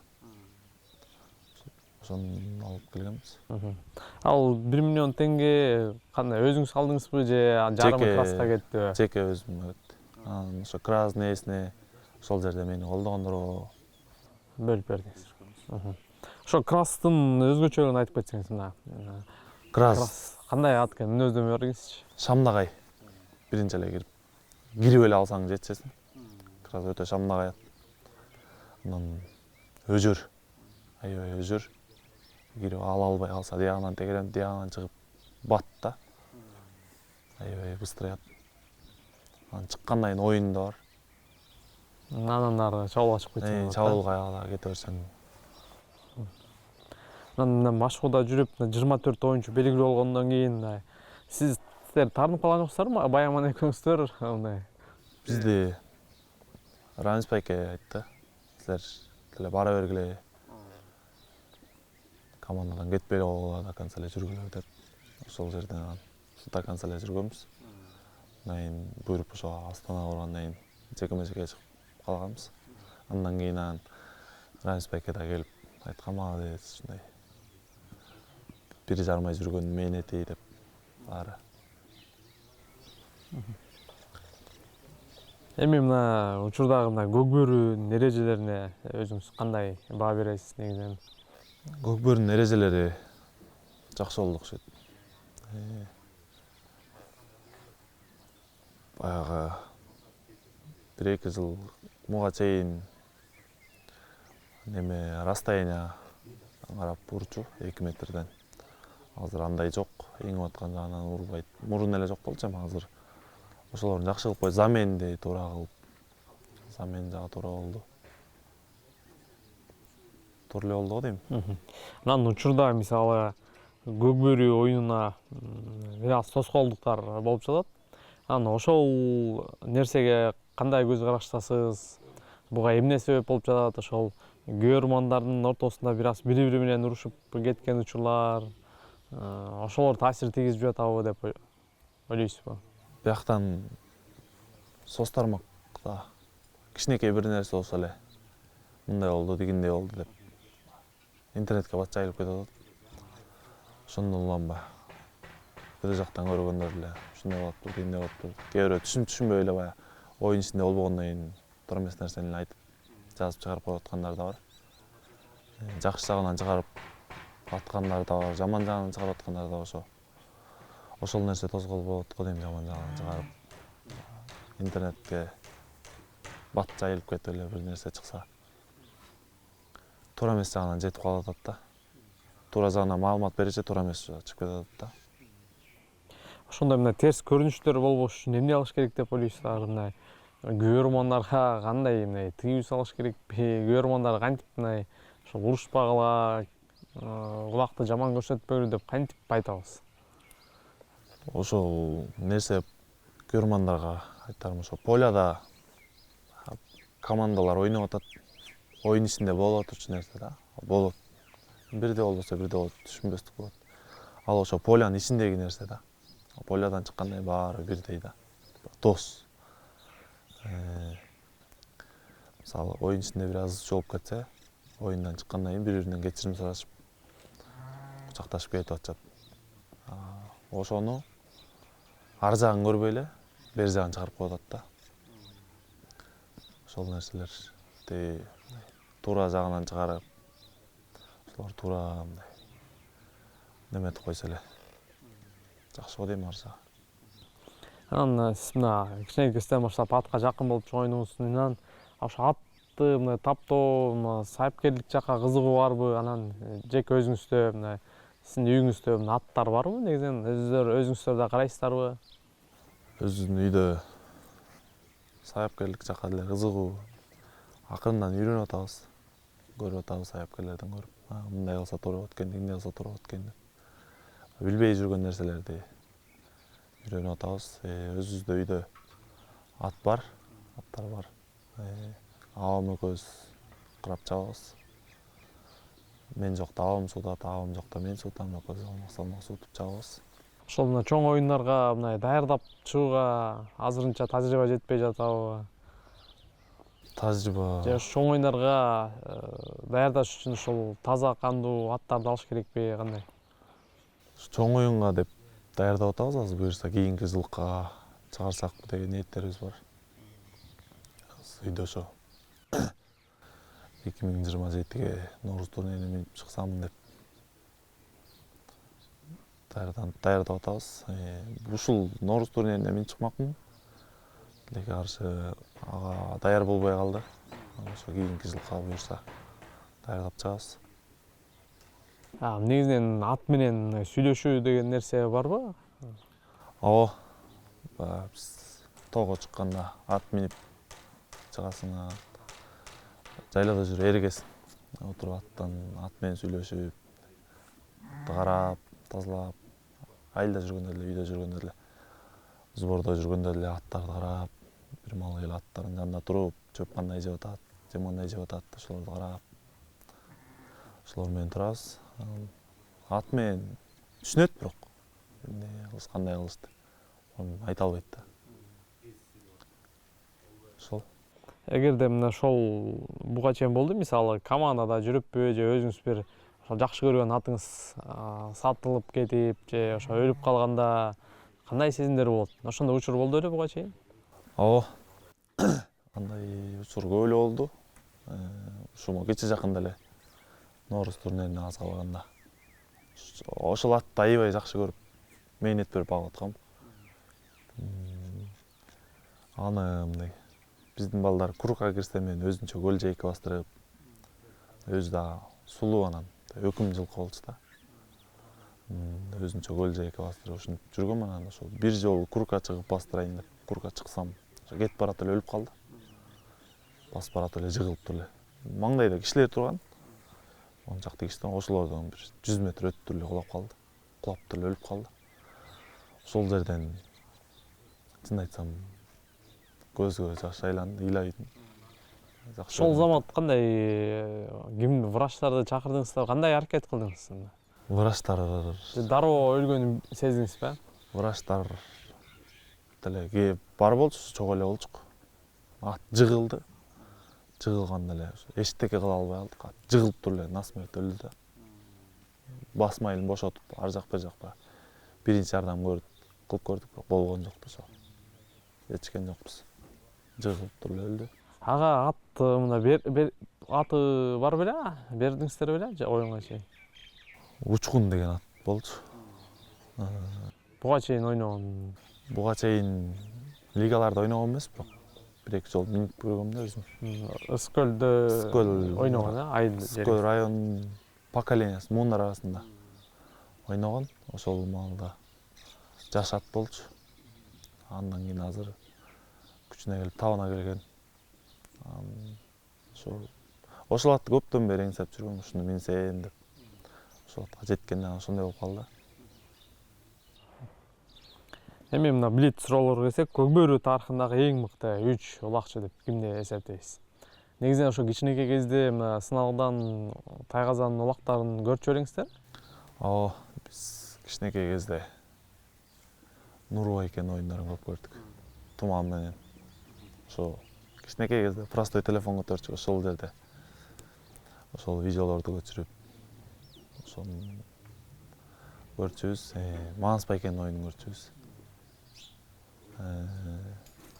Ошону алып келгенбиз. Ал 1 миллион теңге кандай өзүңүз алдыңызбы же жарымы класска кеттиби? Жеке өзүм кетти. Анан ошо красныйсине ошол жерде мени колдогондорго Бөлүп бердиңиз. Ошо крастын өзгөчөлүгүн айтып кетсеңиз мына. крас Кандай ат экен? Мүнөздөмө бериңизчи. шамнагай. Биринчи эле кирип эле алсаң жетчесиң. Крас өтө шамнагай ат. Анан өжөр. Аябай өжөр. Кирип ала албай калса диягынан тегерем, диягынан чыгып бат да. Аябай быстрый ат. Анан чыккандан кийин оюн да бар. Анан ары чабуулга чыгып кетсең. Чабуулга ала кете берсең. Анан Машкуда жүрүп 24 оюнчу белгилүү болгондон кийин сиздер таарынып калган жоксуздарбы? Баягы экөөңүздөр мындай. Бизди Рамис байке айтты. Силер деле бара бергиле. Командадан кетпей койгула, до конца эле жүргүлө деп. Ошол жерден до конца эле жүргөнбүз. Андан кийин буйруп ошо Астанага баргандан кийин жекеме жеке чыгып калганбыз. Андан кийин Рамис байке да келип айткан молодец ушундай. 1,5 ай жүргөн мээнети деп баары. Эми мына учурдагы мына көкбөрүнүн эрежелерине өзүңүз кандай баа бересиз негизинен? Көкбөрүнүн эрежелери жакшы болду окшойт. Баягы 1-2 жыл муга чейин неме расстояние карап урчу 2 метрден. Азыр андай жок, эңип аткан жагынан урбайт. Мурун эле жок болчу, эми азыр ошолорун жакшы кылып койду. Заменди туура кылып. Замен жагы туура болду. Туура эле болду го дейм. Анан учурда мисалы көкбөрү оюнуна бир аз тоскоолдуктар болуп жатат. Анан ошол нерсеге кандай көз караштасыз? Буга эмне себеп болуп жатат? Ошол көрөрмандардын ортосунда бир аз бири-бири менен урушуп кеткен учурлар, ошолор таасир тийгизип жатабы деп ойлойсузбу? Бияктан соц тармакта кичинекей бир нерсе болсо эле мындай болду, дегендей болду деп интернетке бат жайылып кетип атат. Ошондон уланбай бир жактан көргөндөр эле ушундай болуптур, дегендей болуптур. Кээ бирөө түшүнбөй эле баягы оюн ичинде болбогондон кийин туура эмес нерсени эле айтып жазып чыгарып коюп аткандар да бар. Жакшы жагынан чыгарып аткандар да бар, жаман жагынан чыгарып аткандар да ошо. Ошол нерсе тозголо болот го дейм, жаман жагынан чыгарып интернетке бат жайылып кетип эле бир нерсе чыкса. Туура эмес жагынан жетип калып атат да. Туура жагынан маалымат бериши туура эмес жагына чыгып кетип атат да. Ошондой мына терс көрүнүштөр болбош үчүн эмне кылыш керек деп ойлойсуздар? Мына көрөрмандарга кандай мына тыюу салыш керекпи? Көрөрмандар кантип мына ошо урушпагыла, кулакты жаман көрсөтпөгүлө деп кантип айтабыз? Ошол нерсе көрөрмандарга айтарым ошо поляда командалар ойноп атат. Оюн ичинде болуп турчу нерсе да. Болот. Бирде болбосо бирде болот, түшүнбөстүк болот. Ал ошо полянын ичиндеги нерсе да. Полядан чыккандай баары бирдей да. Дос. Мисалы оюн ичинде бир аз жолуп кетсе, оюндан чыккандан кийин бири-биринен кечирим сурашып, кучакташып кетип атышат. Ошону ар жагын көрбөй эле бер жагын чыгарып коюп атат да. Ошол нерселерди туура жагынан чыгарып, ошолор туура мындай неметип койсо эле жакшы го дейм ар жагы. Анан сиз мына кичинекей кезден баштап атка жакын болуп чоңойдуңуз. Ошо атты мына таптоо, мына сайыпкерлик жакка кызыгуу барбы? Анан жеке өзүңүздө мына сиздин үйүңүздө мына аттар барбы? Негизинен өзүңүздөр да карайсыздарбы? Өзүбүздүн үйдө сайыпкерлик жакка деле кызыгуу. Акырындан үйрөнүп атабыз. Көрүп атабыз сайыпкерлерден көрүп. Мындай кылса туура болот экен, мындай кылса туура болот экен деп. Билбей жүргөн нерселерди үйрөнүп атабыз. Өзүбүздө үйдө ат бар, аттар бар. Апам экөөбүз карап чабабыз. Мен жокто абам суутат, абам жокто мен суутам, экөөбүз салмак суутуп чабабыз. Ошол мына чоң оюндарга мындай даярдап чыгууга азырынча тажрыйба жетпей жатабы? Тажрыйба Же чоң оюндарга даярдаш үчүн ошол таза кандуу аттарды алыш керекпи, кандай? чоң оюнга деп даярдап атабыз. Азыр буюрса кийинки жылкы чыгарсакпы деген ниеттерибиз бар. Үйдө ошо 2027-ге Нооруз турнирине минип чыксам деп даярдап атабыз. Ушул Нооруз турнирине минип чыкмакмын. Тилекке каршы ага даяр болбой калды. Ошо кийинки жылкы буюрса даярдап чыгабыз. Негизинен ат менен сүйлөшүү деген нерсе барбы? Ооба, биз тоого чыкканда ат минип чыгасың, жайлауда жүрүп эрегесиң. Отуруп ат менен сүйлөшүп, карап, тазалап, айылда жүргөндө эле, үйдө жүргөндө эле, сбордо жүргөндө эле аттарды карап, бир маал эле аттардын жанында туруп, чөп кандай жеп атат, жем кандай жеп атат, ошолорду карап, ошолор менен турабыз. Ат менен түшүнөт, бирок эмне кылыш, кандай кылыш деп айта албайт да. Ошол. Эгерде мына ошол буга чейин болду, мисалы командада жүрүппү же өзүңүз бир ошол жакшы көргөн атыңыз сатылып кетип же ошо өлүп калганда кандай сезимдер болот? Ошондой учур болду беле буга чейин? Ооба, андай учур көп эле болду. Ушул кече жакында эле Нооруз турнирине азга барганда ошол атты аябай жакшы көрүп, мээнет берип багып аткам. Аны мындай биздин балдар курукка кирсе менен өзүнчө көл жейки бастырып, өзү дагы сулуу, анан өкүм жылкы болчу да. Өзүнчө көл жейки бастырып ушинтип жүргөм. Анан ошол бир жолу курукка чыгып бастырайын деп, курукка чыксам, кетип барат эле өлүп калды. Басып барат эле жыгылып туруп эле. Маңдайда кишилер турган. 10 чакты киши турган, ошолордон бир 100 метр өтүп туруп эле кулап калды. Кулап туруп эле өлүп калды. Ошол жерден чын айтсам көзгө жаш айланды, ыйлайдым. Ошол замат кандай, ким, врачтарды чакырдыңызбы, кандай аракет кылдыңыз? Врачтар Дароо өлгөнүн сездиңизби? врачтар деле кеп бар болчу, чогуу эле болчук. Ат жыгылды. Жыгылганда эле эчтеке кыла албай калдык. Ат жыгылып туруп эле насмерть өлдү да. Бас майылын бошотуп, ар жак бер жакка биринчи жардам кылып көрдүк, бирок болгон жок ошо. Ичкен жокпуз. Жыгылып туруп эле өлдү. Ага атты мына аты бар беле? Бердиңиздер беле же оюнга чейин? Учкун деген ат болчу. Буга чейин ойногон. Буга чейин лигаларда ойногон эмес, бирок бир-эки жолу минип көргөм да өзүм. Ыскөлдө ойногон, айыл Ыскөл район поколениясы муундар арасында ойногон. Ошол маалда жаш ат болчу. Андан кийин азыр күчүнө келип табына келген. Ошол атты көптөн бери эңсеп жүргөм, ушуну минсем деп. Ошол атка жеткенде ошондой болуп калды. Эми мына блиц суроолорго келсек, көк бөрү тарыхындагы эң мыкты 3 улакчы деп кимди эсептейсиз? Негизинен ошо кичинекей кезде мына сыналган тайгазанын улактарын көрчү белеңиздер? Ооба, биз кичинекей кезде Нуру байкенин оюндарын көп көрдүк. Туман менен. Ошо кичинекей кезде простой телефон көтөрчүк, ошол жерде ошол видеолорду көчүрүп, ошону көрчүбүз. Манас байкенин оюнун көрчүбүз.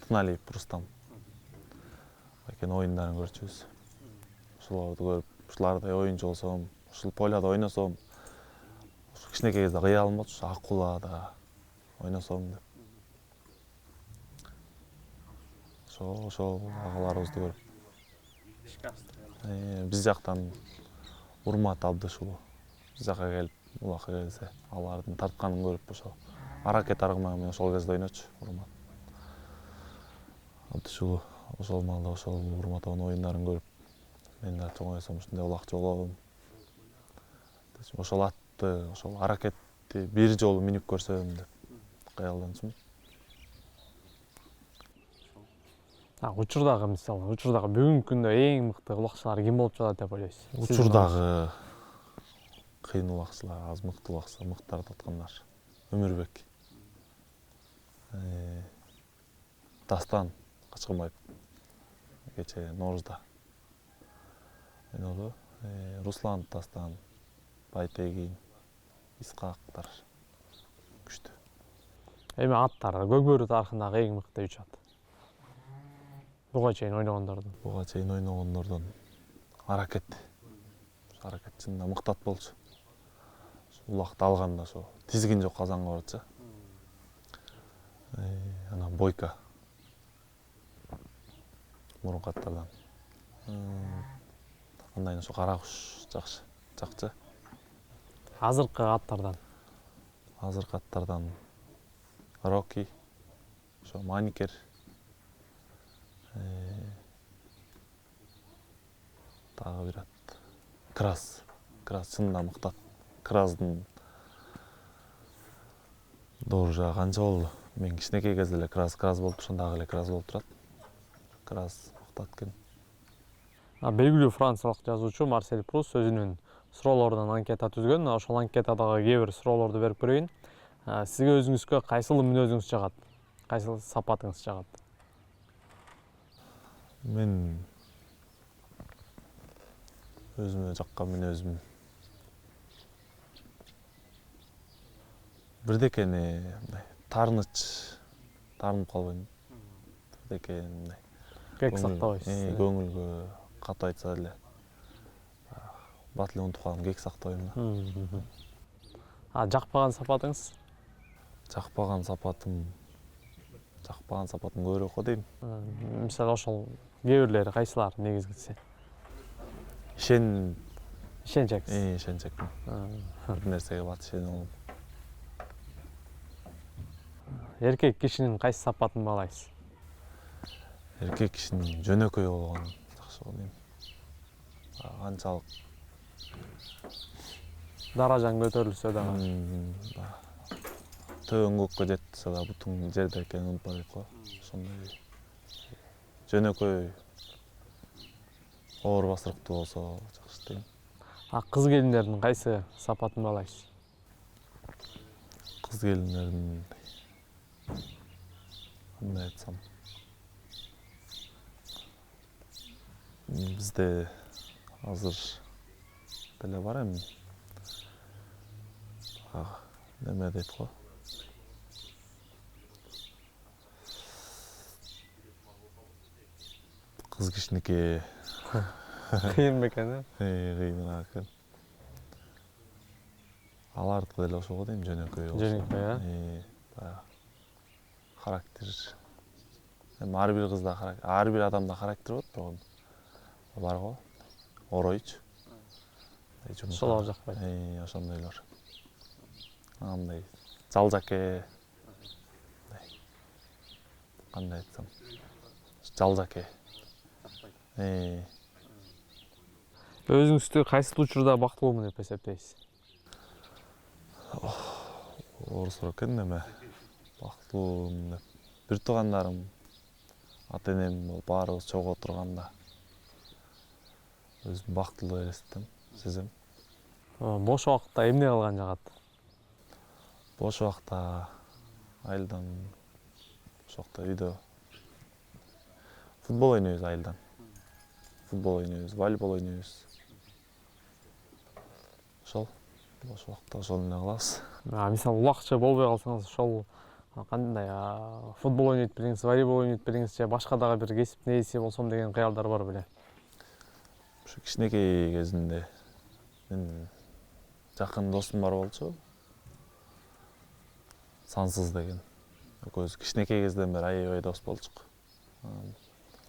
Тыналиев Рустам байкенин оюндарын көрчүбүз. Ошолорду көрүп, ушулардай оюнчу болсом, ушул поляда ойносом, кичинекей кезде кыялым болчу, акулада ойносом деп. Ошол агаларыбызды көрүп. Биз жактан Урмат Абдышулу биз жака келип, улакка келсе, алардын тартканын көрүп, ошо аракет аргымагы менен ошол кезде ойночу Урмат Абдышулу. Ошол маалда ошол Урматовдун оюндарын көрүп, мен да чоңойсом ушундай улакчы болом. Ошол атты, ошол аракетти бир жолу минип көрсөм деп кыялданчумун. Учурдагы мисалы, учурдагы бүгүнкү күндө эң мыкты улакчылар ким болуп чыгат деп ойлойсуз? Учурдагы кыйын улакчылар, аз мыкты улакчылар, мыктарды аткандар. Өмүрбек, Дастан Качкынбаев кече Ноорузда. Руслан Дастан, Байтегин, Исқақтар күчтүү. Эми аттар Көкбөрү тарыхындагы эң мыкты 3 ат. Буга чейин ойногондордун. Буга чейин ойногондордон Аракет. Аракет чынында мыкты ат болчу. Улакты алганда ошо тизгин жок казанга барчу. Анан Бойка. Мурунку аттардан. Андан кийин ошо кара куш жакчы. Азыркы аттардан. Азыркы аттардан Роки, ошо Маникер, дагы бир ат. Крас. Крас чынында мыкты ат. Краздын доор жагы канча болду? Мен кичинекей кезде эле крас болуп турсам, дагы эле крас болуп турат. Крас мыкты ат экен. Белгилүү франциялык жазуучу Марсель Пруст өзүнүн суроолорунан анкета түзгөн. Ошол анкетадагы кээ бир суроолорду берип көрөйүн. Сизге өзүңүзгө кайсыл мүнөзүңүз жагат? Кайсыл сапатыңыз жагат? Мен өзүмө жаккан мүнөзүм бирдекени мындай таарынып калбайм. Бирдеке мындай Кек сактабайсыз. көңүлгө катуу айтса деле бат эле унутуп калам, кек сактабайм да. Жакпаган сапатыңыз? Жакпаган сапатым көбүрөөк го дейм. Мисалы ошол кээ бирлери кайсылар негизгиси? Ишенчексиз. Ишенчекмин. Бир нерсеге бат ишене. Эркек кишинин кайсы сапатын баалайсыз? Эркек кишинин жөнөкөй болгону жакшы го дейм. Канчалык Даражаң көтөрүлсө дагы. Төбөң көккө жетсе да бутуң жерде экенин унутпа дейт го. Ошондой жөнөкөй оор басырыктуу болсо жакшы дейм. Кыз келиндердин кайсы сапатын баалайсыз? Кыз келиндердин кандай айтсам, бизде азыр деле бар эми. Неме дейт го? Кыз кишиники Кыйын бекен, кыйыныраак экен. Алардыкы деле ошол го дейм, жөнөкөй болсо. Жөнөкөй, характер. Эми ар бир кызда ар бир адамда характер болот, бирок бар го. Оройчу. Ошолор жакпайт. Ошондойлор. Андай жалжаке. Кандай айтсам? Жалжаке. Өзүңүздү кайсыл учурда бактылуумун деп эсептейсиз? Оор суроо экен неме? Бактылуумун деп. Бир туугандарым, ата-энем болуп баарыбыз чогуу отурганда өзүм бактылуу элестетем, сезем. Бош убакытта эмне кылган жагат? Бош убакта айылдан ошол жакта үйдө футбол ойнойбуз айылдан. Футбол ойнойбуз, волейбол ойнойбуз. Ошол бош убакта ошол эле кылабыз. Мисалы улакчы болбой калсаңыз, ошол кандай футбол ойнойт белиңиз, волейбол ойнойт белиңиз же башка дагы бир кесиптин ээси болсом деген кыялдар бар беле? Ушу кичинекей кезимде мен жакын досум бар болчу. Сансыз деген. Экөөбүз кичинекей кезден бери аябай дос болчук.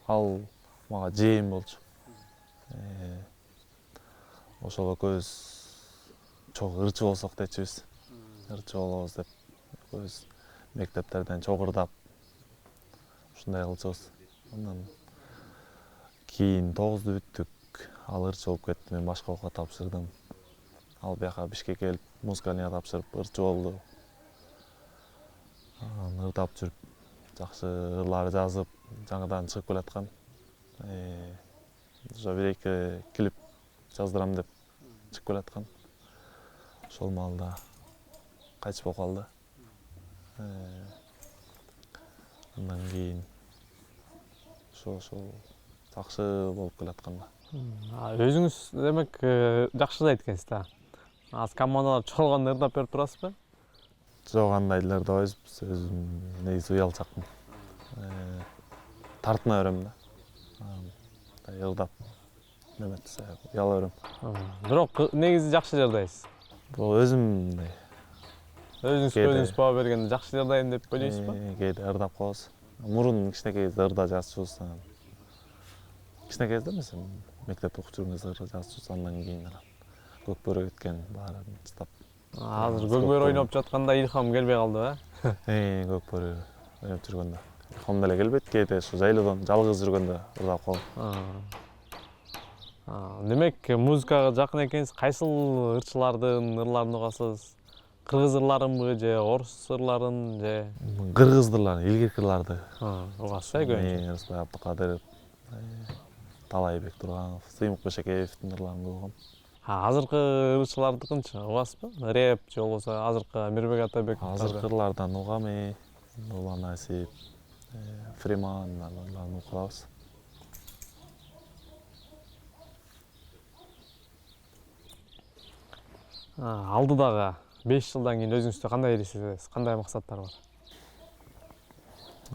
Ал мага жээм болчу. Ошол экөөбүз чогуу ырчы болсок дечүбүз. Ырчы болобуз деп экөөбүз мектептерден чогурдап ушундай кылчубуз. Андан кийин 9-ду бүттүк. Ал ырчы болуп кетти, мен башка окууга тапшырдым. Ал бияка Бишкекке келип музыкальныйга тапшырып ырчы болду. Ырдап жүрүп, жакшы ырлар жазып, жаңадан чыгып келаткан. Уже бир эки клип жаздырам деп чыгып келаткан. Ошол маалда кайтыш болуп калды. Андан кийин ошол жакшы болуп келаткан. Өзүңүз демек жакшы экенсиз да. Азыр командалар чогулганда ырдап берип турасызбы? Жок, андай эле ырдабайбыз. Биз өзүм негизи уялчакмын. Тартына берем да. Ырдап неметсе уяла берем. Бирок негизи жакшы жырдайсыз. Бул өзүм Өзүңүз көзүңүз баа бергенде жакшы жырдайм деп ойлойсузбу? кээде ырдап калабыз. Мурун кичинекей кезде ырда жазчубуз. Кичинекей кезде эмес, мектепте окуп жүргөн кезде ырда жазчубуз. Андан кийин көкбөрү кеткен баарын тастап. Азыр көкбөрү ойноп жатканда илхам келбей калдыбы? Көкбөрү ойноп жүргөндө илхам деле келбейт. Кээде ушу жайлоодон жалгыз жүргөндө ырдап калам. Демек музыкага жакын экенсиз. Кайсыл ырчылардын ырларын угасыз? Кыргыз ырларынбы же орус ырларын же Кыргыз ырларын, илгирки ырларды угасыз көбүнчө? Рысбай Абдыкадыров, Талайбек Турганов, Сыймык Бешекеевдин ырларын көп угам. Азыркы ырчылардыкынчы угасызбы? Рэп же болбосо азыркы Мирбек Атабек. Азыркы ырлардан угам. Нурлан Асип, Фриман ырларын угуп калабыз. Алдыдагы 5 жылдан кийин өзүңүздө кандай элестетесиз? Кандай максаттар бар?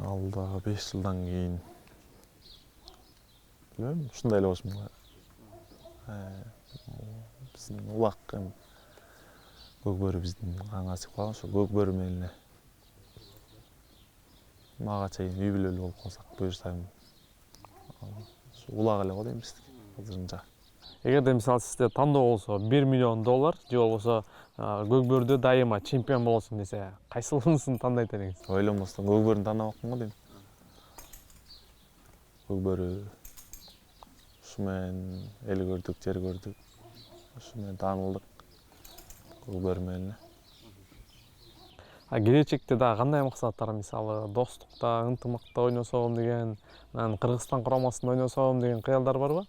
Алдыдагы 5 жылдан кийин билбейм, ушундай эле болушум керек. Биздин улак көкбөрү биздин канга сиңип калган. Ошо көкбөрү менен эле мага чейин үй бүлөлүү болуп калсак буюрса, улак эле го дейм биздики азырынча. Эгерде мисалы сизде тандоо болсо $1 миллион же болбосо көкбөрүдө дайыма чемпион болосуң десе, кайсысын тандайт элеңиз? Ойлонбостон көкбөрүнү тандамакмын го дейм. Көкбөрү ушу менен эл көрдүк, жер көрдүк. Ушу менен таанылдык. Көкбөрү менен эле. Келечекте дагы кандай максаттар, мисалы достукта, ынтымакта ойносом деген, Кыргызстан курамасында ойносом деген кыялдар барбы?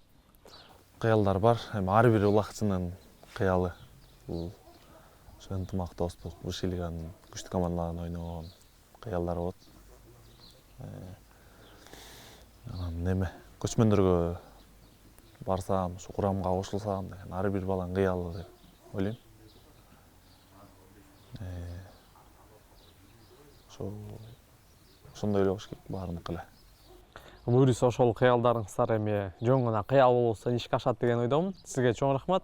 Кыялдар бар. Ар бир улакчынын кыялы бул ошо ынтымак, достук, Высшая лиганын күчтүү командаларында ойногон кыялдар болот. Неме көчмөндөргө барсам, ушу курамга кошулсам деген ар бир баланын кыялы деп ойлойм. Ошондой эле болуш керек баарыныкы эле. Буюрса ошол кыялдарыңыздар эми жөн гана кыял болбосо ишке ашат деген ойдомун. Сизге чоң рахмат.